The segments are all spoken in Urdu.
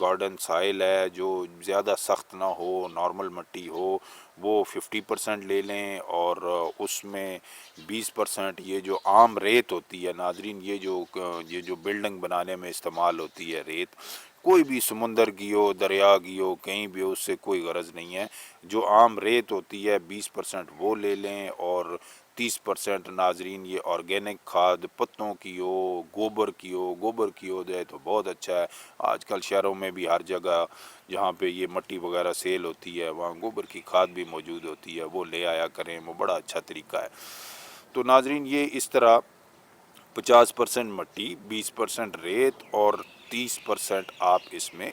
گارڈن سائل ہے جو زیادہ سخت نہ ہو، نارمل مٹی ہو، وہ 50% لے لیں، اور اس میں 20% یہ جو عام ریت ہوتی ہے ناظرین، یہ جو بلڈنگ بنانے میں استعمال ہوتی ہے ریت، کوئی بھی سمندر کی ہو، دریا کی ہو، کہیں بھی ہو، اس سے کوئی غرض نہیں ہے، جو عام ریت ہوتی ہے 20% وہ لے لیں، اور 30% ناظرین یہ آرگینک کھاد پتوں کی ہو، گوبر کی ہو جائے تو بہت اچھا ہے۔ آج کل شہروں میں بھی ہر جگہ جہاں پہ یہ مٹی وغیرہ سیل ہوتی ہے وہاں گوبر کی کھاد بھی موجود ہوتی ہے، وہ لے آیا کریں، وہ بڑا اچھا طریقہ ہے۔ تو ناظرین یہ اس طرح 50% مٹی، 20% ریت اور 30% آپ اس میں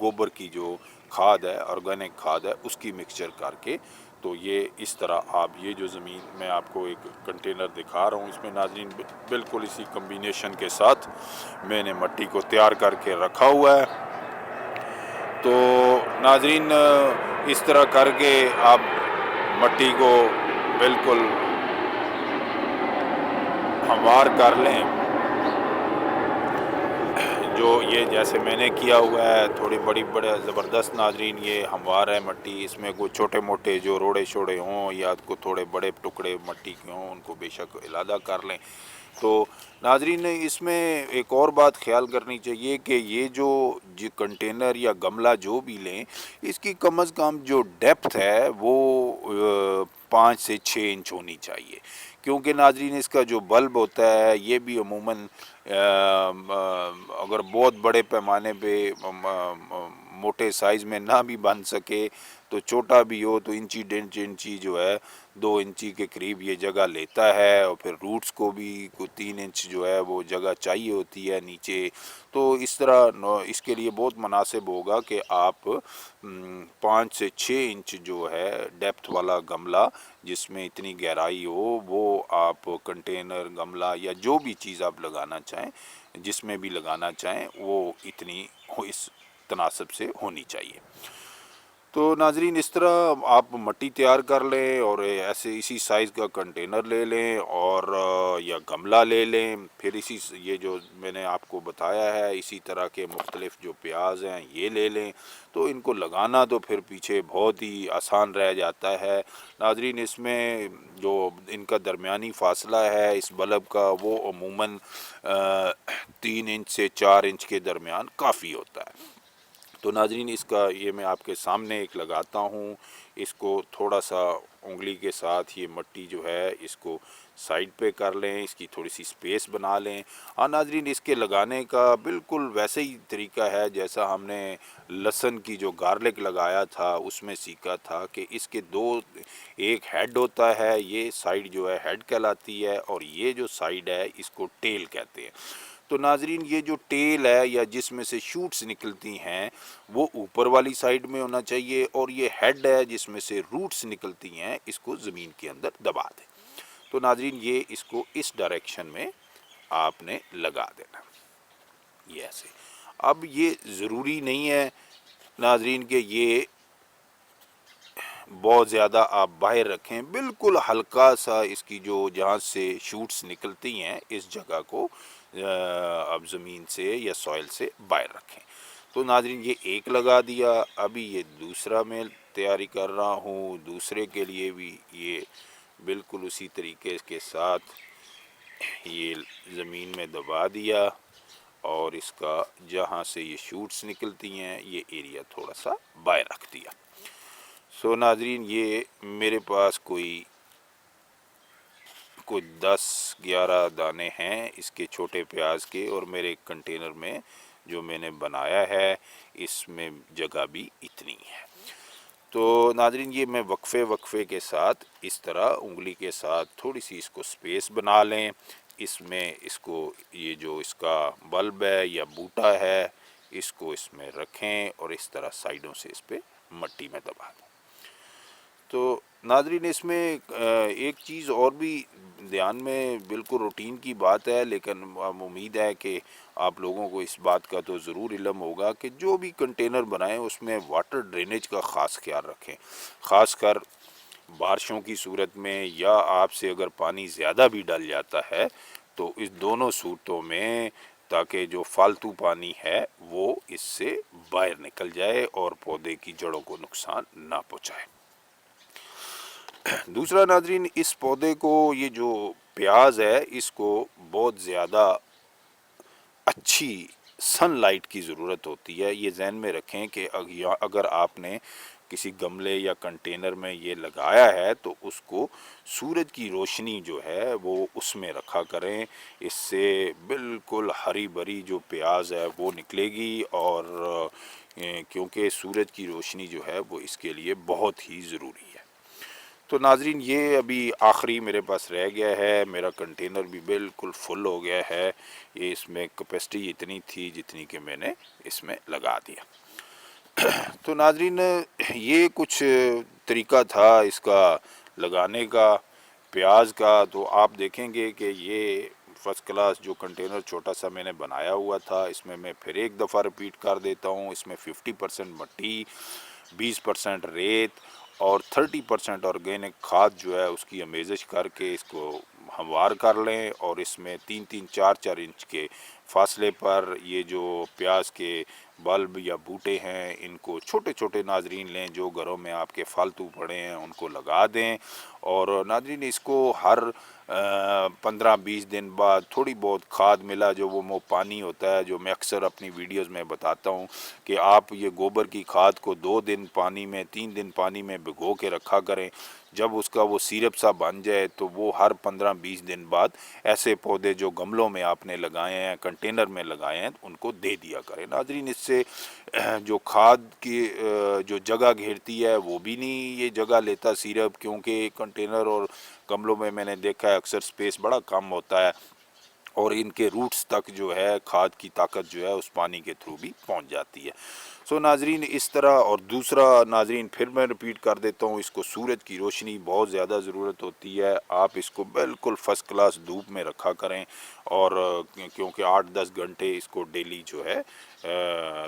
گوبر کی جو کھاد ہے، آرگینک کھاد ہے، اس کی مکسچر کر کے، تو یہ اس طرح آپ یہ جو زمین میں آپ کو ایک کنٹینر دکھا رہا ہوں، اس میں ناظرین بالکل اسی کمبینیشن کے ساتھ میں نے مٹی کو تیار کر کے رکھا ہوا ہے۔ تو ناظرین اس طرح کر کے آپ مٹی کو بالکل ہموار کر لیں، جو یہ جیسے میں نے کیا ہوا ہے، تھوڑی بڑے زبردست ناظرین یہ ہموار ہے مٹی، اس میں کوئی چھوٹے موٹے جو روڑے شوڑے ہوں یا کو تھوڑے بڑے ٹکڑے مٹی کے ہوں ان کو بے شک علیحدہ کر لیں۔ تو ناظرین اس میں ایک اور بات خیال کرنی چاہیے کہ یہ جو کنٹینر یا گملہ جو بھی لیں، اس کی کم از کم جو ڈیپتھ ہے وہ 5 سے 6 انچ ہونی چاہیے، کیونکہ ناظرین اس کا جو بلب ہوتا ہے یہ بھی عموماً اگر بہت بڑے پیمانے پہ موٹے سائز میں نہ بھی بن سکے تو چھوٹا بھی ہو تو انچی 1.5 انچی جو ہے 2 انچی کے قریب یہ جگہ لیتا ہے، اور پھر روٹس کو بھی کوئی 3 انچ جو ہے وہ جگہ چاہیے ہوتی ہے نیچے، تو اس طرح اس کے لیے بہت مناسب ہوگا کہ آپ 5 سے 6 انچ جو ہے ڈیپتھ والا گملہ جس میں اتنی گہرائی ہو، وہ آپ کنٹینر گملہ یا جو بھی چیز آپ لگانا چاہیں، جس میں بھی لگانا چاہیں، وہ اتنی اس تناسب سے ہونی چاہیے۔ تو ناظرین اس طرح آپ مٹی تیار کر لیں اور ایسے اسی سائز کا کنٹینر لے لیں اور یا گملہ لے لیں، پھر یہ جو میں نے آپ کو بتایا ہے اسی طرح کے مختلف جو پیاز ہیں یہ لے لیں، تو ان کو لگانا تو پھر پیچھے بہت ہی آسان رہ جاتا ہے۔ ناظرین اس میں جو ان کا درمیانی فاصلہ ہے اس بلب کا وہ عموماً 3 انچ سے 4 انچ کے درمیان کافی ہوتا ہے۔ تو ناظرین اس کا یہ میں آپ کے سامنے ایک لگاتا ہوں، اس کو تھوڑا سا انگلی کے ساتھ یہ مٹی جو ہے اس کو سائڈ پہ کر لیں، اس کی تھوڑی سی سپیس بنا لیں۔ ہاں ناظرین اس کے لگانے کا بالکل ویسے ہی طریقہ ہے جیسا ہم نے لہسن کی جو گارلک لگایا تھا اس میں سیکھا تھا کہ اس کے ایک ہیڈ ہوتا ہے، یہ سائیڈ جو ہے ہیڈ کہلاتی ہے، اور یہ جو سائیڈ ہے اس کو ٹیل کہتے ہیں۔ تو ناظرین یہ جو ٹیل ہے یا جس میں سے شوٹس نکلتی ہیں وہ اوپر والی سائیڈ میں ہونا چاہیے، اور یہ ہیڈ ہے جس میں سے روٹس نکلتی ہیں اس کو زمین کے اندر دبا دیں۔ تو ناظرین یہ اس کو اس ڈائریکشن میں آپ نے لگا دینا، یہ ایسے۔ اب یہ ضروری نہیں ہے ناظرین کہ یہ بہت زیادہ آپ باہر رکھیں، بالکل ہلکا سا اس کی جو جہاں سے شوٹس نکلتی ہیں اس جگہ کو اب زمین سے یا سوائل سے باہر رکھیں۔ تو ناظرین یہ ایک لگا دیا، ابھی یہ دوسرا میں تیاری کر رہا ہوں، دوسرے کے لیے بھی یہ بالکل اسی طریقے کے ساتھ یہ زمین میں دبا دیا، اور اس کا جہاں سے یہ شوٹس نکلتی ہیں یہ ایریا تھوڑا سا باہر رکھ دیا۔ سو ناظرین یہ میرے پاس کوئی 10-11 دانے ہیں اس کے چھوٹے پیاز کے، اور میرے کنٹینر میں جو میں نے بنایا ہے اس میں جگہ بھی اتنی ہے۔ تو ناظرین یہ میں وقفے کے ساتھ اس طرح انگلی کے ساتھ تھوڑی سی اس کو سپیس بنا لیں، اس میں اس کو یہ جو اس کا بلب ہے یا بوٹا ہے اس کو اس میں رکھیں، اور اس طرح سائیڈوں سے اس پہ مٹی میں دبا دیں۔ تو ناظرین اس میں ایک چیز اور بھی دھیان میں، بالکل روٹین کی بات ہے لیکن امید ہے کہ آپ لوگوں کو اس بات کا تو ضرور علم ہوگا کہ جو بھی کنٹینر بنائیں اس میں واٹر ڈرینیج کا خاص خیال رکھیں، خاص کر بارشوں کی صورت میں، یا آپ سے اگر پانی زیادہ بھی ڈل جاتا ہے تو اس دونوں صورتوں میں تاکہ جو فالتو پانی ہے وہ اس سے باہر نکل جائے اور پودے کی جڑوں کو نقصان نہ پہنچائے۔ دوسرا ناظرین، اس پودے کو، یہ جو پیاز ہے، اس کو بہت زیادہ اچھی سن لائٹ کی ضرورت ہوتی ہے۔ یہ ذہن میں رکھیں کہ اگر آپ نے کسی گملے یا کنٹینر میں یہ لگایا ہے تو اس کو سورج کی روشنی جو ہے وہ اس میں رکھا کریں، اس سے بالکل ہری بھری جو پیاز ہے وہ نکلے گی، اور کیونکہ سورج کی روشنی جو ہے وہ اس کے لیے بہت ہی ضروری ہے۔ تو ناظرین، یہ ابھی آخری میرے پاس رہ گیا ہے، میرا کنٹینر بھی بالکل فل ہو گیا ہے، یہ اس میں کیپیسٹی اتنی تھی جتنی کہ میں نے اس میں لگا دیا۔ تو ناظرین، یہ کچھ طریقہ تھا اس کا لگانے کا، پیاز کا۔ تو آپ دیکھیں گے کہ یہ فرسٹ کلاس جو کنٹینر چھوٹا سا میں نے بنایا ہوا تھا، اس میں پھر ایک دفعہ رپیٹ کر دیتا ہوں، اس میں 50% مٹی، 20% ریت اور 30% آرگینک کھاد جو ہے اس کی امیزش کر کے اس کو ہموار کر لیں، اور اس میں 3-3 4-4 انچ کے فاصلے پر یہ جو پیاز کے بلب یا بوٹے ہیں ان کو چھوٹے چھوٹے ناظرین لیں، جو گھروں میں آپ کے فالتو پڑے ہیں ان کو لگا دیں، اور ناظرین اس کو ہر 15-20 دن بعد تھوڑی بہت کھاد ملا جو وہ پانی ہوتا ہے، جو میں اکثر اپنی ویڈیوز میں بتاتا ہوں کہ آپ یہ گوبر کی کھاد کو 2 دن پانی میں، 3 دن پانی میں بھگو کے رکھا کریں، جب اس کا وہ سیرپ سا بن جائے تو وہ ہر 15-20 دن بعد ایسے پودے جو گملوں میں آپ نے لگائے ہیں، کنٹینر میں لگائے ہیں، ان کو دے دیا کریں۔ ناظرین، اس سے جو کھاد کی جو جگہ گھیرتی ہے وہ بھی نہیں یہ جگہ لیتا سیرپ، کیونکہ کنٹینر اور گملوں میں نے دیکھا ہے اکثر سپیس بڑا کم ہوتا ہے، اور ان کے روٹس تک جو ہے کھاد کی طاقت جو ہے اس پانی کے تھرو بھی پہنچ جاتی ہے۔ سو ناظرین اس طرح، اور دوسرا ناظرین پھر میں رپیٹ کر دیتا ہوں، اس کو سورج کی روشنی بہت زیادہ ضرورت ہوتی ہے، آپ اس کو بالکل فرسٹ کلاس دھوپ میں رکھا کریں، اور کیونکہ 8-10 گھنٹے اس کو ڈیلی جو ہے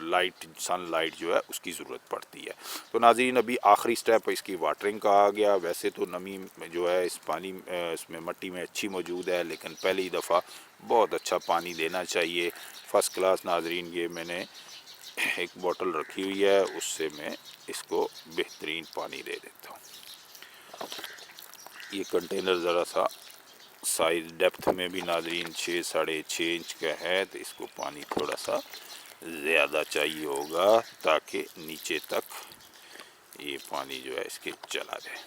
لائٹ، سن لائٹ جو ہے اس کی ضرورت پڑتی ہے۔ تو ناظرین ابھی آخری سٹیپ اس کی واٹرنگ کا آ گیا، ویسے تو نمی جو ہے اس پانی اس میں مٹی میں اچھی موجود ہے، لیکن پہلی دفعہ بہت اچھا پانی دینا چاہیے فرسٹ کلاس۔ ناظرین یہ میں نے ایک بوٹل رکھی ہوئی ہے، اس سے میں اس کو بہترین پانی دے دیتا ہوں۔ یہ کنٹینر ذرا سا سائز ڈیپتھ میں بھی ناظرین 6-6.5 انچ کا ہے، تو اس کو پانی تھوڑا سا زیادہ چاہیے ہوگا تاکہ نیچے تک یہ پانی جو ہے اس کے چلا جائے۔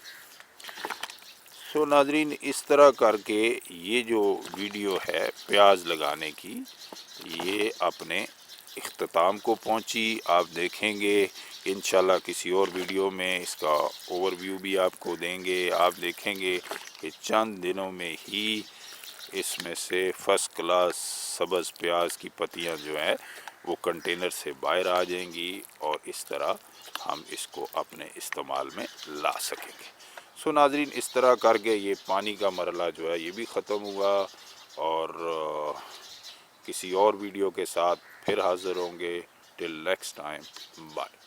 سو ناظرین اس طرح کر کے یہ جو ویڈیو ہے پیاز لگانے کی، یہ اپنے اختتام کو پہنچی۔ آپ دیکھیں گے انشاءاللہ کسی اور ویڈیو میں اس کا اوور ویو بھی آپ کو دیں گے۔ آپ دیکھیں گے کہ چند دنوں میں ہی اس میں سے فرسٹ کلاس سبز پیاز کی پتیاں جو ہیں وہ کنٹینر سے باہر آ جائیں گی، اور اس طرح ہم اس کو اپنے استعمال میں لا سکیں گے۔ سو ناظرین اس طرح کر کے یہ پانی کا مرحلہ جو ہے یہ بھی ختم ہوا، اور کسی اور ویڈیو کے ساتھ پھر حاضر ہوں گے۔ Till next time, bye.